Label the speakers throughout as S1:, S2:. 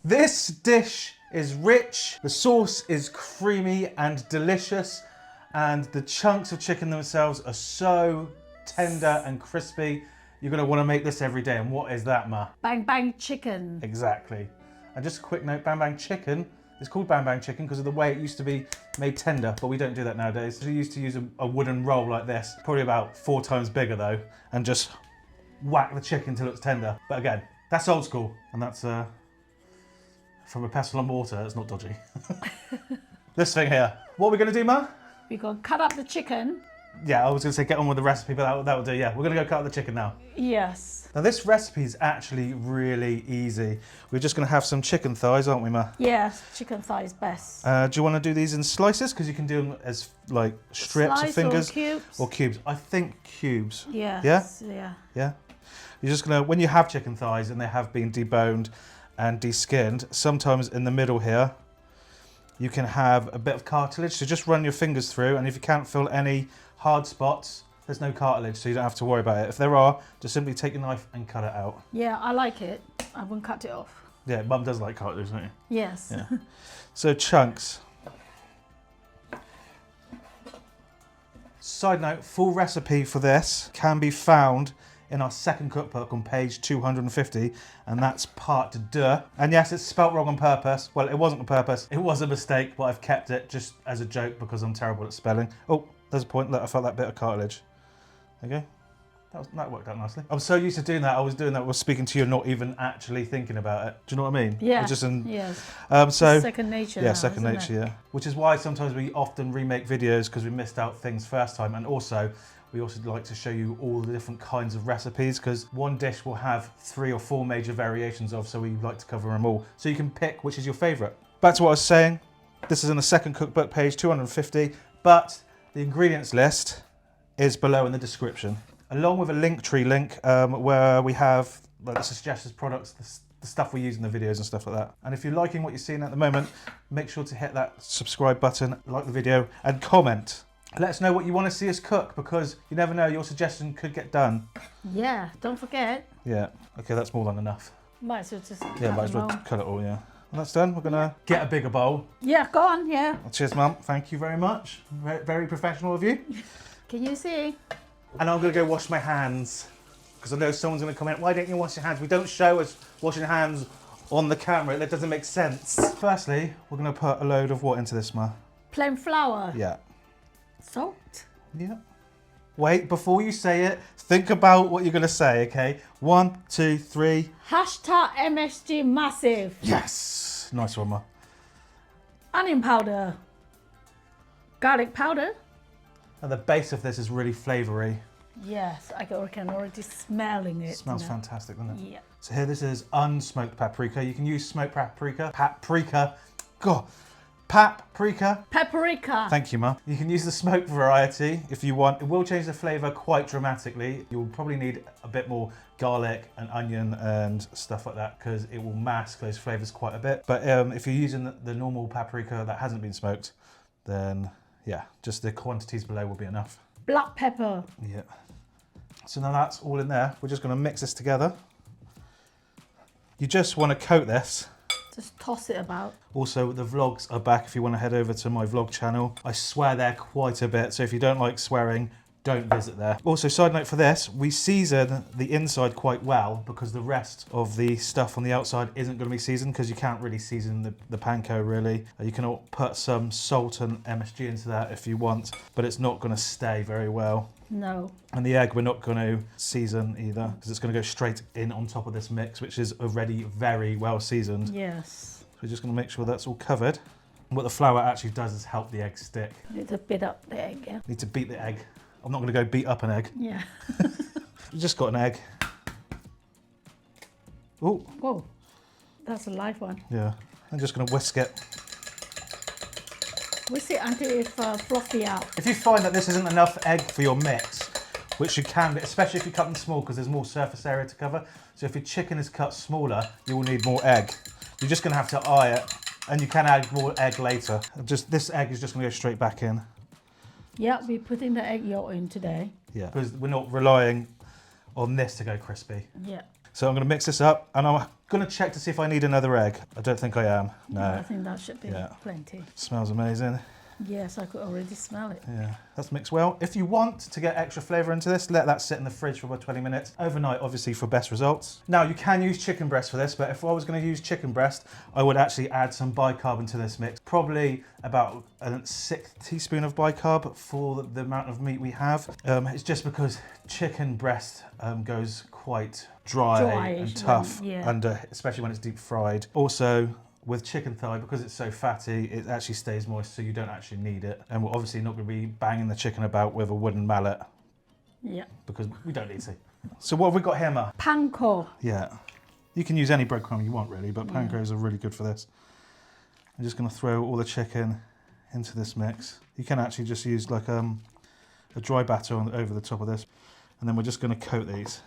S1: This dish is rich, the sauce is creamy and delicious, and the chunks of chicken themselves are so tender and crispy. You're going to want to make this every day. And what is that, Ma?
S2: Bang bang chicken.
S1: Exactly. And just a quick note, bang bang chicken is called bang bang chicken because of the way it used to be made tender, but we don't do that nowadays. We used to use a wooden roll like this, probably about 4 times bigger though, and just whack the chicken till it's tender. But again, that's old school, and that's from a pestle and mortar. It's not dodgy. This thing here. What are we going to do, Ma?
S2: We're going to cut up the chicken.
S1: Yeah, I was going to say get on with the recipe, but that will do. Yeah, we're going to go cut up the chicken now.
S2: Yes.
S1: Now this recipe is actually really easy. We're just going to have some chicken thighs, aren't we, Ma?
S2: Yes, chicken thigh is best.
S1: Do you want to do these in slices? Because you can do them as like strips or fingers.
S2: Or cubes.
S1: Or cubes. I think cubes.
S2: Yes.
S1: Yeah? Yeah. You're just going to, when you have chicken thighs and they have been deboned and deskinned, sometimes in the middle here, you can have a bit of cartilage. So just run your fingers through, and if you can't feel any hard spots, there's no cartilage, so you don't have to worry about it. If there are, just simply take your knife and cut it out.
S2: Yeah, I like it. I wouldn't cut it off.
S1: Yeah, Mum does like cartilage, don't you?
S2: Yes.
S1: Yeah. So chunks. Side note, full recipe for this can be found in our second cookbook on page 250, and that's part 2. And yes, it's spelt wrong on purpose. Well, it wasn't on purpose. It was a mistake, but I've kept it just as a joke because I'm terrible at spelling. Oh, there's a point. Look, I felt that bit of cartilage. Okay. That worked out nicely. I'm so used to doing that. I was doing that while speaking to you, not even actually thinking about it. Do you know what I mean?
S2: Yeah.
S1: Just in,
S2: yes.
S1: So
S2: second nature.
S1: Yeah,
S2: now,
S1: second nature. Yeah. Which is why sometimes we often remake videos because we missed out things first time, and also we also like to show you all the different kinds of recipes because one dish will have 3 or 4 major variations of, so we like to cover them all. So you can pick which is your favourite. Back to what I was saying. This is in the second cookbook, page 250, but the ingredients list is below in the description, along with a Linktree link where we have like the suggested products, the stuff we use in the videos and stuff like that. And if you're liking what you're seeing at the moment, make sure to hit that subscribe button, like the video, and comment. Let us know what you want to see us cook, because you never know, your suggestion could get done.
S2: Yeah, don't forget.
S1: Yeah, okay, that's more than enough.
S2: Might as well just
S1: Yeah, might as well cut it all, yeah. When that's done, we're gonna get a bigger bowl.
S2: Yeah, go on, yeah.
S1: Cheers, Mum. Thank you very much. Very, very professional of you.
S2: Can you see?
S1: And I'm gonna go wash my hands, because I know someone's gonna comment, why don't you wash your hands? We don't show us washing hands on the camera. That doesn't make sense. Firstly, we're gonna put a load of what into this, Ma?
S2: Plain flour.
S1: Yeah.
S2: Salt.
S1: Yeah. Wait, before you say it, think about what you're going to say, okay? 1, 2, 3.
S2: Hashtag MSG massive.
S1: Yes. Nice one, Ma.
S2: Onion powder. Garlic powder.
S1: And the base of this is really flavoury.
S2: Yes, I can already smelling it.
S1: It smells fantastic, doesn't it?
S2: Yeah.
S1: So here, this is unsmoked paprika. You can use smoked paprika. Paprika. God. Paprika.
S2: Paprika.
S1: Thank you, Ma. You can use the smoked variety if you want. It will change the flavour quite dramatically. You'll probably need a bit more garlic and onion and stuff like that because it will mask those flavours quite a bit. But if you're using the normal paprika that hasn't been smoked, then yeah, just the quantities below will be enough.
S2: Black pepper.
S1: Yeah. So now that's all in there. We're just going to mix this together. You just want to coat this.
S2: Just toss it about.
S1: Also, the vlogs are back if you want to head over to my vlog channel. I swear there quite a bit, so if you don't like swearing, don't visit there. Also, side note for this, we season the inside quite well because the rest of the stuff on the outside isn't going to be seasoned because you can't really season the panko really. You can put some salt and MSG into that if you want, but it's not going to stay very well.
S2: No.
S1: And the egg we're not going to season either because it's going to go straight in on top of this mix, which is already very well seasoned.
S2: Yes.
S1: So we're just going to make sure that's all covered. What the flour actually does is help the egg stick.
S2: Need to beat up the egg, yeah?
S1: Need to beat the egg. I'm not going to go beat up an egg.
S2: Yeah.
S1: We just got an egg. Oh.
S2: Whoa. That's a live one.
S1: Yeah. I'm just going to whisk it.
S2: Whisk it until it's fluffy out.
S1: If you find that this isn't enough egg for your mix, which you can, especially if you cut them small because there's more surface area to cover. So if your chicken is cut smaller, you will need more egg. You're just going to have to eye it, and you can add more egg later. Just this egg is just going to go straight back in.
S2: Yeah, we're putting the egg yolk in today.
S1: Yeah, because we're not relying on this to go crispy.
S2: Yeah.
S1: So I'm going to mix this up and I'm going to check to see if I need another egg. I don't think I am. No.
S2: I think that should be plenty.
S1: Smells amazing.
S2: Yes, I could already smell it.
S1: Yeah, that's mixed well. If you want to get extra flavour into this, let that sit in the fridge for about 20 minutes. Overnight, obviously, for best results. Now, you can use chicken breast for this, but if I was going to use chicken breast, I would actually add some bicarb into this mix. Probably about a 1/6 teaspoon of bicarb for the amount of meat we have. It's just because chicken breast goes quite dry and tough, and especially when it's deep fried. Also, with chicken thigh, because it's so fatty, it actually stays moist, so you don't actually need it. And we're obviously not going to be banging the chicken about with a wooden mallet.
S2: Yeah.
S1: Because we don't need to. So what have we got here, Ma?
S2: Panko.
S1: Yeah. You can use any breadcrumb you want, really, but pankos are really good for this. I'm just going to throw all the chicken into this mix. You can actually just use like a dry batter over the top of this. And then we're just going to coat these.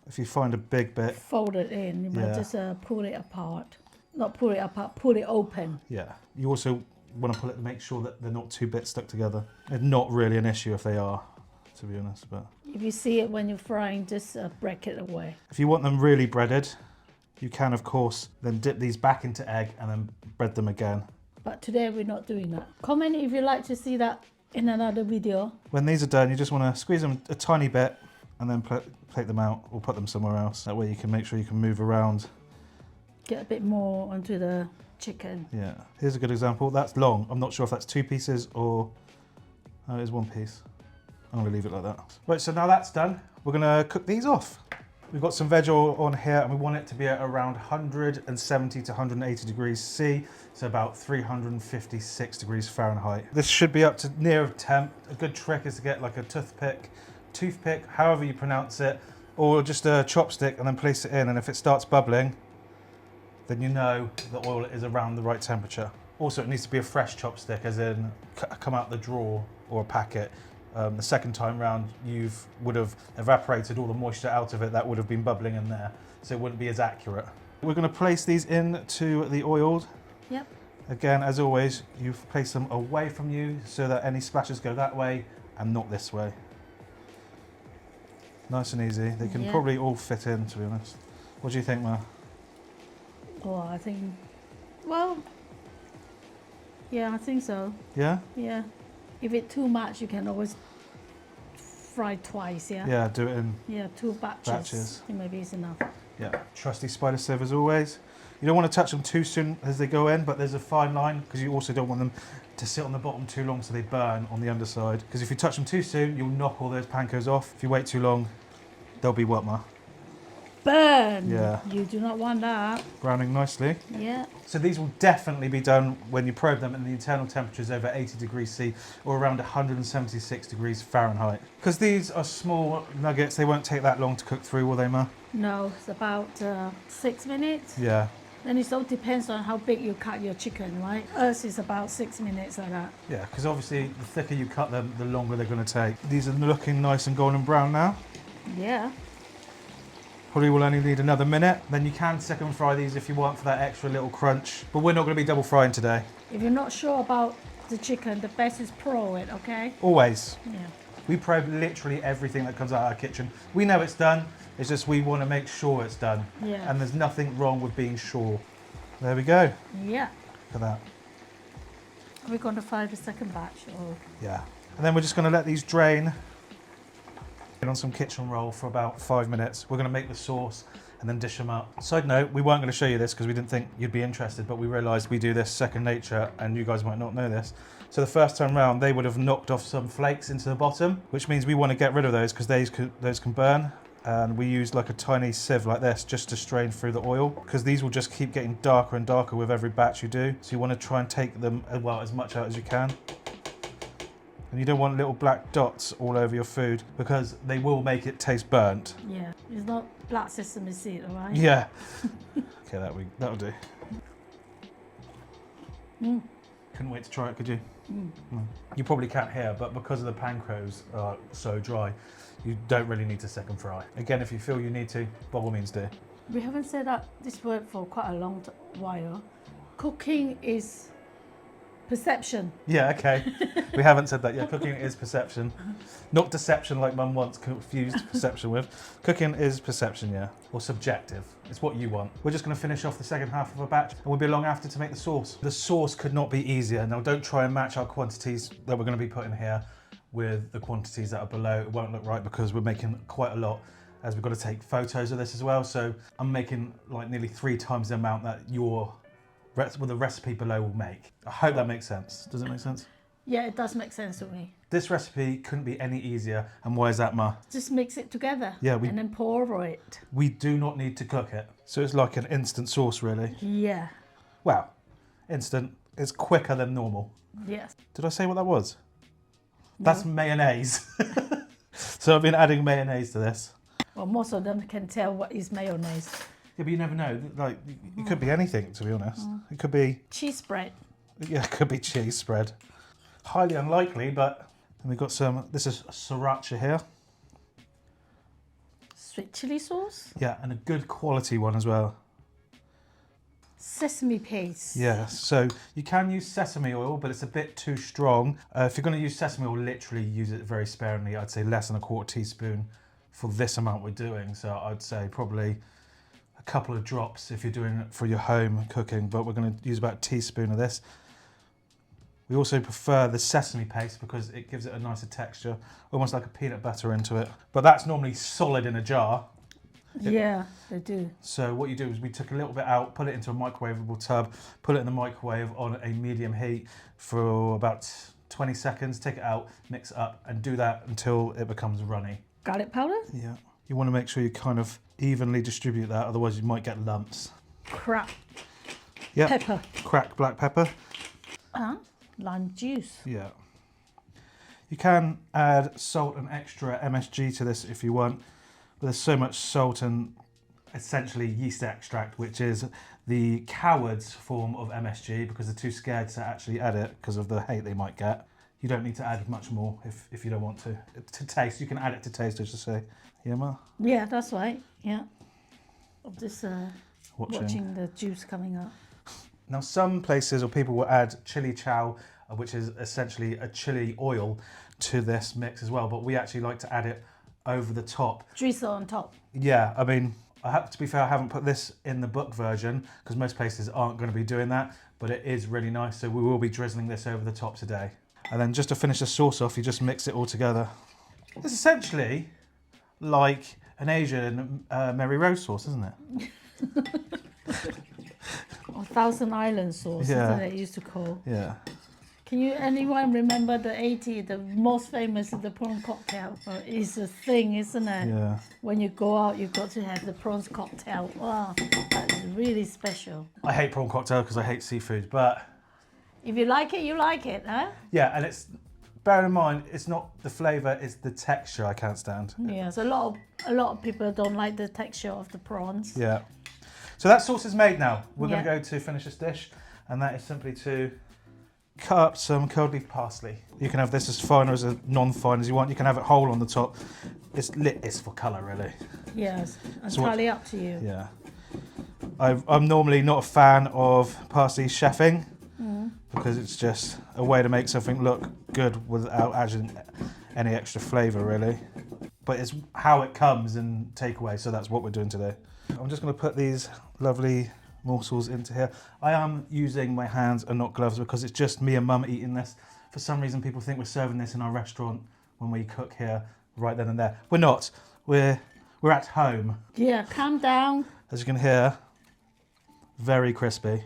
S1: If you find a big bit,
S2: fold it in. You might just pull it apart. Not pull it apart, pull it open.
S1: Yeah. You also want to pull it to make sure that they're not two bits stuck together. It's not really an issue if they are, to be honest. But
S2: if you see it when you're frying, just break it away.
S1: If you want them really breaded, you can, of course, then dip these back into egg and then bread them again.
S2: But today we're not doing that. Comment if you'd like to see that in another video.
S1: When these are done, you just want to squeeze them a tiny bit and then take them out or put them somewhere else. That way you can make sure you can move around.
S2: Get a bit more onto the chicken.
S1: Yeah. Here's a good example. That's long. I'm not sure if that's 2 pieces or... Oh, it is 1 piece. I'm going to leave it like that. Right, so now that's done. We're going to cook these off. We've got some veg oil on here and we want it to be at around 170 to 180 degrees C, so about 356 degrees Fahrenheit. This should be up to near temp. A good trick is to get like a toothpick, however you pronounce it, or just a chopstick and then place it in, and if it starts bubbling, then you know the oil is around the right temperature. Also, it needs to be a fresh chopstick, as in come out the drawer or a packet. The second time round, you would have evaporated all the moisture out of it that would have been bubbling in there, so it wouldn't be as accurate. We're going to place these into the oil.
S2: Yep.
S1: Again, as always, you place them away from you so that any splashes go that way and not this way. Nice and easy. They can probably all fit in, to be honest. What do you think, Ma?
S2: Oh, I think, well, yeah, I think so.
S1: Yeah?
S2: Yeah. If it's too much, you can always fry twice, yeah?
S1: Yeah, do it in
S2: 2 batches. Maybe it's enough.
S1: Yeah. Trusty spider sieve as always. You don't want to touch them too soon as they go in, but there's a fine line because you also don't want them to sit on the bottom too long so they burn on the underside. Because if you touch them too soon, you'll knock all those pankos off. If you wait too long, they'll be what, Ma?
S2: Burn!
S1: Yeah.
S2: You do not want that.
S1: Browning nicely.
S2: Yeah.
S1: So these will definitely be done when you probe them and the internal temperature is over 80 degrees C or around 176 degrees Fahrenheit. Because these are small nuggets, they won't take that long to cook through, will they, Ma?
S2: No, it's about 6 minutes.
S1: Yeah.
S2: Then it all depends on how big you cut your chicken, right? Us is about 6 minutes like that.
S1: Yeah, because obviously the thicker you cut them, the longer they're going to take. These are looking nice and golden brown now.
S2: Yeah.
S1: Probably will only need another minute. Then you can second fry these if you want for that extra little crunch. But we're not going to be double frying today.
S2: If you're not sure about the chicken, the best is probe it, okay?
S1: Always.
S2: Yeah.
S1: We probe literally everything that comes out of our kitchen. We know it's done. It's just we want to make sure it's done.
S2: Yeah.
S1: And there's nothing wrong with being sure. There we go.
S2: Yeah.
S1: Look at that.
S2: Are we going to fry the second batch? Or?
S1: Yeah. And then we're just going to let these drain on some kitchen roll for about 5 minutes. We're going to make the sauce and then dish them up. Side note, we weren't going to show you this because we didn't think you'd be interested, but we realised we do this second nature and you guys might not know this. So the first time round, they would have knocked off some flakes into the bottom, which means we want to get rid of those because those can burn. And we use like a tiny sieve like this just to strain through the oil because these will just keep getting darker and darker with every batch you do. So you want to try and take them, well, as much out as you can. And you don't want little black dots all over your food because they will make it taste burnt.
S2: Yeah, it's not black sesame seed, all right?
S1: Yeah. Okay, that'll do. Couldn't wait to try it, could you? You probably can't hear, but because of the pankos are so dry, you don't really need to second fry. Again, if you feel you need to, by all means do.
S2: We haven't said that this word for quite a long while. Cooking is Perception.
S1: Yeah, okay. We haven't said that yet. Cooking is perception. Not deception like Mum once confused perception with. Cooking is perception, yeah. Or subjective. It's what you want. We're just going to finish off the second half of a batch and we'll be along after to make the sauce. The sauce could not be easier. Now don't try and match our quantities that we're going to be putting here with the quantities that are below. It won't look right because we're making quite a lot, as we've got to take photos of this as well. So I'm making like nearly 3 times the amount that the recipe below will make. I hope that makes sense. Does it make sense?
S2: Yeah, it does make sense to me.
S1: This recipe couldn't be any easier. And why is that, Ma?
S2: Just mix it together.
S1: Yeah,
S2: and then pour over it.
S1: We do not need to cook it. So it's like an instant sauce, really.
S2: Yeah.
S1: Well, instant. It's quicker than normal.
S2: Yes.
S1: Did I say what that was?
S2: No.
S1: That's mayonnaise. So I've been adding mayonnaise to this.
S2: Well, most of them can tell what is mayonnaise.
S1: Yeah, but you never know. Like, it could be anything, to be honest. It could be...
S2: Cheese spread.
S1: Yeah, it could be cheese spread. Highly unlikely, but... And we've got some... This is sriracha here.
S2: Sweet chili sauce.
S1: Yeah, and a good quality one as well.
S2: Sesame paste.
S1: Yeah, so you can use sesame oil, but it's a bit too strong. If you're going to use sesame oil, literally use it very sparingly. I'd say less than a 1/4 teaspoon for this amount we're doing. So I'd say probably a couple of drops if you're doing it for your home cooking, but we're going to use about a teaspoon of this. We also prefer the sesame paste because it gives it a nicer texture, almost like a peanut butter into it. But that's normally solid in a jar.
S2: Yeah, they do.
S1: So what you do is we took a little bit out, put it into a microwavable tub, put it in the microwave on a medium heat for about 20 seconds, take it out, mix it up, and do that until it becomes runny.
S2: Garlic powder?
S1: Yeah. You want to make sure you kind of evenly distribute that, otherwise you might get lumps.
S2: Cracked
S1: Yeah.
S2: pepper.
S1: Cracked black pepper.
S2: Lime juice.
S1: Yeah. You can add salt and extra MSG to this if you want, but there's so much salt and essentially yeast extract, which is the coward's form of MSG because they're too scared to actually add it because of the hate they might get. You don't need to add much more if you don't want to. To taste, you can add it to taste, as you say. Yeah, Ma?
S2: Yeah, that's right. Yeah. Of this
S1: Watching
S2: the juice coming up.
S1: Now, some places or people will add chili chow, which is essentially a chili oil, to this mix as well, but we actually like to add it over the top.
S2: Drizzle on top.
S1: Yeah, I mean, to be fair, I haven't put this in the book version because most places aren't going to be doing that, but it is really nice, so we will be drizzling this over the top today. And then just to finish the sauce off, you just mix it all together. It's essentially like an Asian Mary Rose sauce, isn't it?
S2: Or Thousand Island sauce,
S1: Yeah.
S2: isn't it used to call?
S1: Yeah.
S2: Can anyone remember the most famous of the prawn cocktail? Well, it's a thing, isn't it?
S1: Yeah.
S2: When you go out, you've got to have the prawns cocktail. Wow, that's really special.
S1: I hate prawn cocktail because I hate seafood, but
S2: If you like it, you like it, huh?
S1: yeah, and bear in mind, it's not the flavour, it's the texture I can't stand.
S2: Yeah, so a lot of people don't like the texture of the prawns.
S1: Yeah. So that sauce is made now. We're going
S2: Yeah.
S1: to go to finish this dish, and that is simply to cut up some curled leaf parsley. You can have this as fine or as non-fine as you want. You can have it whole on the top. It's for colour, really.
S2: Yes,
S1: So what-
S2: entirely up to you.
S1: Yeah. I'm normally not a fan of parsley chefing because it's just a way to make something look good without adding any extra flavour, really. But it's how it comes in takeaway, so that's what we're doing today. I'm just going to put these lovely morsels into here. I am using my hands and not gloves because it's just me and Mum eating this. For some reason, people think we're serving this in our restaurant when we cook here right then and there. We're not. We're at home.
S2: Yeah, calm down.
S1: As you can hear, very crispy.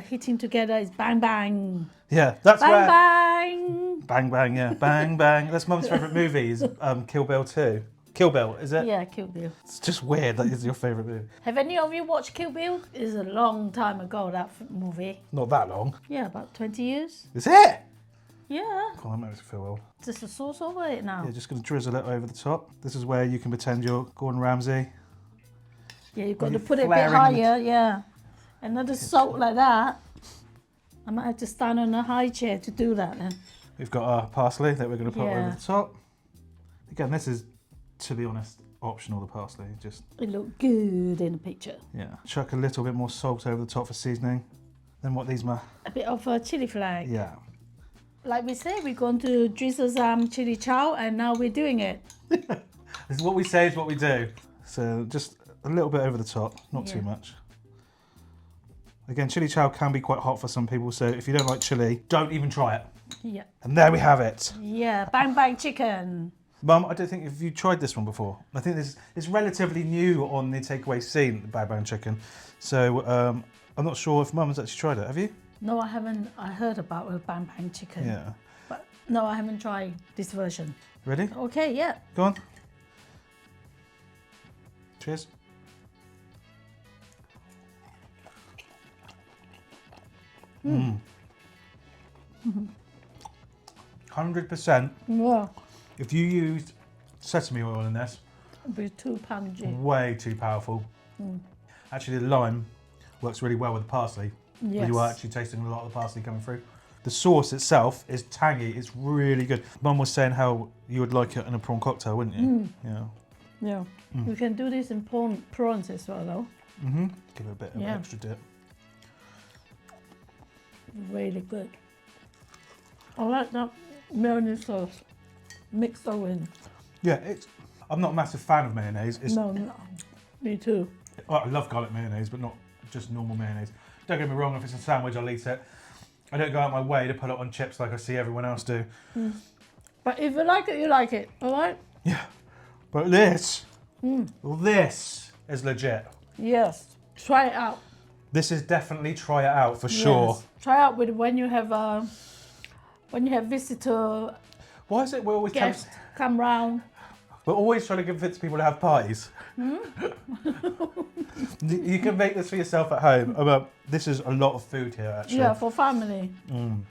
S2: Hitting together is bang bang.
S1: Yeah, that's
S2: Bang
S1: where...
S2: bang.
S1: Bang, bang, yeah. Bang, bang. That's Mum's favourite movie is Kill Bill 2. Kill Bill, is it?
S2: Yeah, Kill Bill.
S1: It's just weird that is your favourite movie.
S2: Have any of you watched Kill Bill? It's a long time ago, that movie.
S1: Not that long.
S2: Yeah, about 20 years.
S1: Is it?
S2: Yeah,
S1: God, that makes me feel old.
S2: just a sauce over it now.
S1: Yeah, just going to drizzle it over the top. This is where you can pretend you're Gordon Ramsay.
S2: Yeah, you've got
S1: When
S2: to
S1: you're
S2: put it a bit
S1: flaring the-
S2: higher, yeah. Another salt like that. I might have to stand on a high chair to do that then.
S1: We've got our parsley that we're going to put
S2: Yeah.
S1: over the top. Again, this is, to be honest, optional, the parsley. Just,
S2: It looked good in the picture.
S1: yeah. Chuck a little bit more salt over the top for seasoning. Then what these ma?
S2: A bit of a chili flag.
S1: Yeah.
S2: Like we said, we're going to drizzle some chili chow, and now we're doing it.
S1: This is what we say is what we do. So just a little bit over the top, not too
S2: Yeah.
S1: much. Again, chili chow can be quite hot for some people, so if you don't like chili, don't even try it.
S2: Yeah.
S1: And there we have it.
S2: Yeah, bang bang chicken.
S1: Mum, I don't think if you tried this one before. I think this is relatively new on the takeaway scene, the bang bang chicken. So I'm not sure if Mum has actually tried it. Have you?
S2: No, I haven't. I heard about the bang bang chicken.
S1: Yeah.
S2: But no, I haven't tried this version.
S1: Ready?
S2: Okay, yeah.
S1: Go on. Cheers. Mm. 100%.
S2: Yeah.
S1: If you used sesame oil in this,
S2: It'd be too pungy.
S1: way too powerful. Actually, the lime works really well with the parsley.
S2: Yes.
S1: You are actually tasting a lot of the parsley coming through. The sauce itself is tangy. It's really good. Mum was saying how you would like it in a prawn cocktail, wouldn't you? Yeah.
S2: Yeah. You can do this in prawns as well, though.
S1: Give it a bit of
S2: Yeah.
S1: extra dip.
S2: Really good. I like that mayonnaise sauce mixed all in.
S1: Yeah, I'm not a massive fan of mayonnaise.
S2: No, me too.
S1: I love garlic mayonnaise, but not just normal mayonnaise. Don't get me wrong, if it's a sandwich, I'll eat it. I don't go out my way to put it on chips like I see everyone else do.
S2: But if you like it, you like it, all right?
S1: Yeah, but this is legit.
S2: Yes. Try it out.
S1: This is definitely try it out for sure.
S2: Yes. Try out with when you have visitor
S1: Why is it we always
S2: guest come round?
S1: we're always trying to convince people to have parties? You can make this for yourself at home. This is a lot of food here, actually.
S2: Yeah, for family.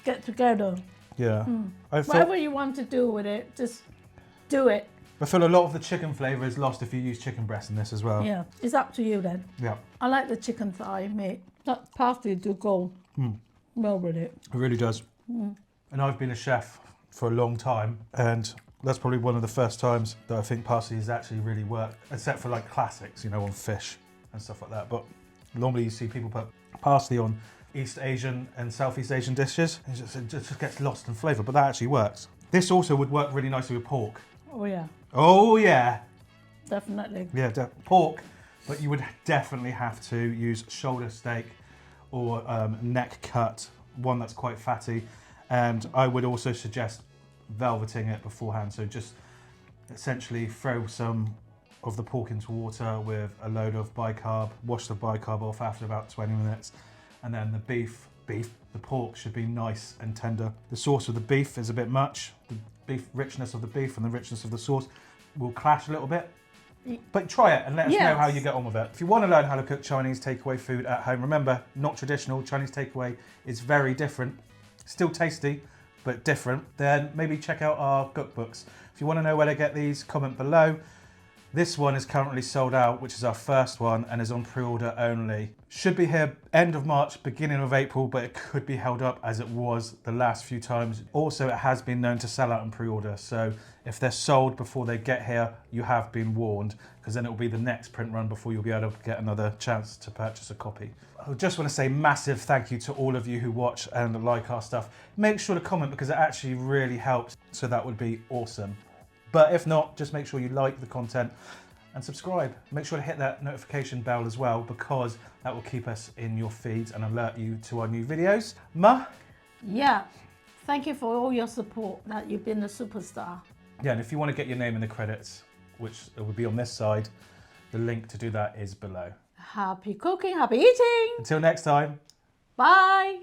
S2: Get together.
S1: Yeah.
S2: Whatever you want to do with it, just do it.
S1: I feel a lot of the chicken flavour is lost if you use chicken breast in this as well.
S2: Yeah, it's up to you then.
S1: Yeah.
S2: I like the chicken thigh, mate. That parsley do go well with it.
S1: It really does. And I've been a chef for a long time, and that's probably one of the first times that I think parsley has actually really worked, except for like classics, you know, on fish and stuff like that. But normally you see people put parsley on East Asian and Southeast Asian dishes. It just gets lost in flavour, but that actually works. This also would work really nicely with pork.
S2: Oh yeah,
S1: Oh yeah.
S2: definitely.
S1: Yeah, pork, but you would definitely have to use shoulder steak or neck cut, one that's quite fatty. And I would also suggest velveting it beforehand. So just essentially throw some of the pork into water with a load of bicarb, wash the bicarb off after about 20 minutes. And then the pork should be nice and tender. The sauce of the beef is a bit much. The beef richness of the beef and the richness of the sauce will clash a little bit. But try it and let us know how you get on with it. If you want to learn how to cook Chinese takeaway food at home, remember, not traditional. Chinese takeaway is very different. Still tasty, but different. Then maybe check out our cookbooks. If you want to know where to get these, comment below. This one is currently sold out, which is our first one, and is on pre-order only. Should be here end of March, beginning of April, but it could be held up as it was the last few times. Also, it has been known to sell out in pre-order, so if they're sold before they get here, you have been warned, because then it will be the next print run before you'll be able to get another chance to purchase a copy. I just want to say massive thank you to all of you who watch and like our stuff. Make sure to comment because it actually really helps, so that would be awesome. But if not, just make sure you like the content and subscribe. Make sure to hit that notification bell as well, because that will keep us in your feeds and alert you to our new videos. Ma?
S2: Yeah, thank you for all your support, that you've been a superstar.
S1: Yeah, and if you want to get your name in the credits, which will be on this side, the link to do that is below.
S2: Happy cooking, happy eating.
S1: Until next time.
S2: Bye.